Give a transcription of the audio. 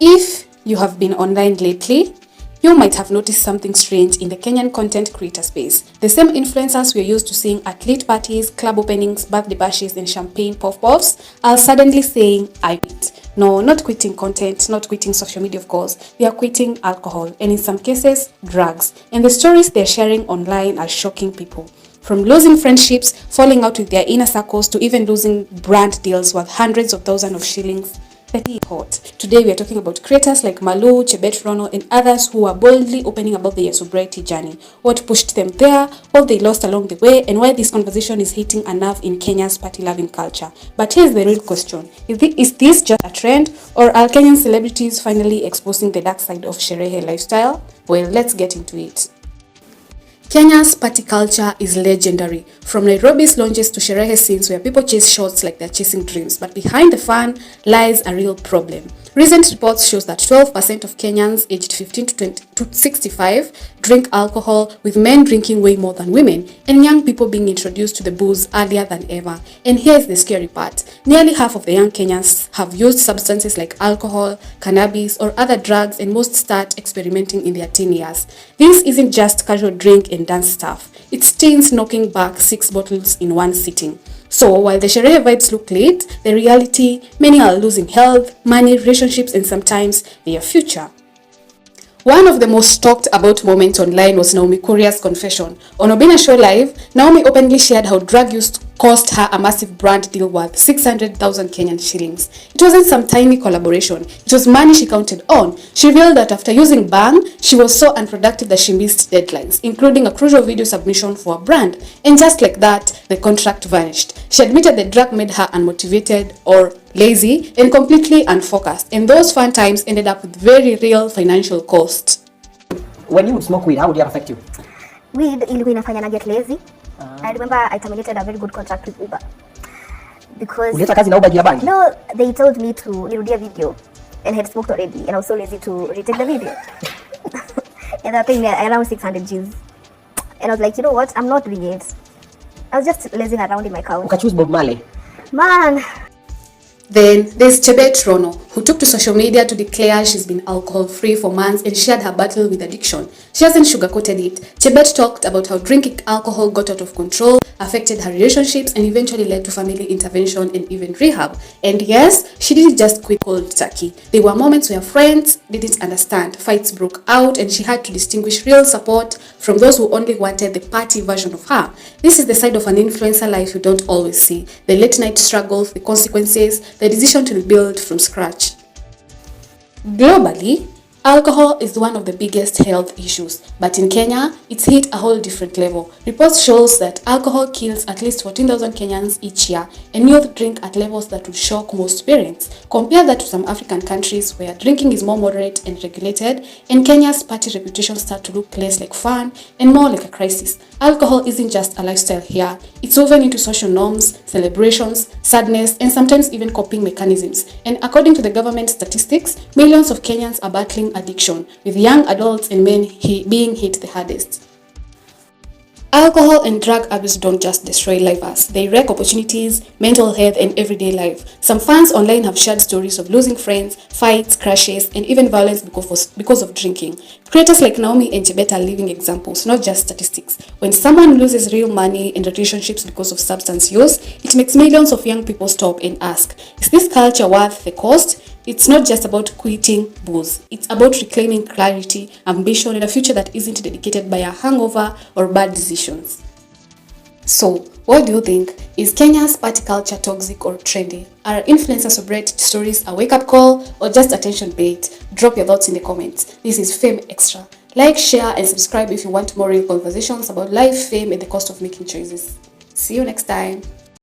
If you have been online lately, you might have noticed something strange in the Kenyan content creator space. The same influencers we're used to seeing at late parties, club openings, birthday bashes, and champagne puff-puffs are suddenly saying, I quit. No, not quitting content, not quitting social media, of course. They are quitting alcohol, and in some cases, drugs. And the stories they're sharing online are shocking people. From losing friendships, falling out with their inner circles, to even losing brand deals worth hundreds of thousands of shillings. The tea is hot. Today we are talking about creators like Malu, Chebet Rono, and others who are boldly opening about their sobriety journey, what pushed them there, what they lost along the way, and why this conversation is hitting a nerve in Kenya's party-loving culture. But here's the real question. Is this just a trend, or are Kenyan celebrities finally exposing the dark side of Sherehe lifestyle? Well, let's get into it. Kenya's party culture is legendary. From Nairobi's lounges to Sherehe scenes where people chase shots like they're chasing dreams, but behind the fun lies a real problem. Recent reports shows that 12% of Kenyans aged 15 to 65 drink alcohol, with men drinking way more than women, and young people being introduced to the booze earlier than ever. And here's the scary part. Nearly half of the young Kenyans have used substances like alcohol, cannabis, or other drugs, and most start experimenting in their teen years. This isn't just casual drink and dance stuff. It's teens knocking back 6 bottles in one sitting. So while the Sherehe vibes look lit, the reality, many are losing health, money, relationships, and sometimes their future. One of the most talked about moments online was Naomi Kuria's confession. On Obina's show live, Naomi openly shared how drug use cost her a massive brand deal worth 600,000 Kenyan shillings. It wasn't some tiny collaboration. It was money she counted on. She revealed that after using Bang, she was so unproductive that she missed deadlines, including a crucial video submission for a brand. And just like that, the contract vanished. She admitted the drug made her unmotivated or lazy and completely unfocused. And those fun times ended up with very real financial costs. When you would smoke weed, how would it affect you? Weed ilikuwa inafanya na get lazy. I remember I terminated a very good contract with Uber because uliacha kazi na Uber jia bangi? No, they told me to nirudia video and had smoked already, and I was so lazy to retake the video. And they're paying me around 600 G's, and I was like, you know what, I'm not doing it. I was just lazing around in my couch. Ukachoose Bob Marley? Man. Then there's Chebet Rono, who took to social media to declare she's been alcohol-free for months and shared her battle with addiction. She hasn't sugarcoated it. Chebet talked about how drinking alcohol got out of control, affected her relationships, and eventually led to family intervention and even rehab. And yes, she didn't just quit cold turkey. There were moments where friends didn't understand, fights broke out, and she had to distinguish real support from those who only wanted the party version of her. This is the side of an influencer life you don't always see. The late night struggles, the consequences, the decision to rebuild from scratch. Globally, alcohol is one of the biggest health issues, but in Kenya, it's hit a whole different level. Reports shows that alcohol kills at least 14,000 Kenyans each year, and youth drink at levels that would shock most parents. Compare that to some African countries where drinking is more moderate and regulated, and Kenya's party reputation starts to look less like fun and more like a crisis. Alcohol isn't just a lifestyle here. It's woven into social norms, celebrations, sadness, and sometimes even coping mechanisms. And according to the government statistics, millions of Kenyans are battling addiction, with young adults and men being hit the hardest. Alcohol and drug abuse don't just destroy lives, they wreck opportunities, mental health, and everyday life. Some fans online have shared stories of losing friends, fights, crashes, and even violence because of drinking. Creators like Naomi and Chebet are living examples, not just statistics. When someone loses real money and relationships because of substance use, it makes millions of young people stop and ask, is this culture worth the cost? It's not just about quitting booze. It's about reclaiming clarity, ambition, and a future that isn't dedicated by a hangover or bad decisions. So, what do you think? Is Kenya's party culture toxic or trendy? Are influencer sobriety stories a wake-up call or just attention bait? Drop your thoughts in the comments. This is Fame Extra. Like, share, and subscribe if you want more real conversations about life, fame, and the cost of making choices. See you next time.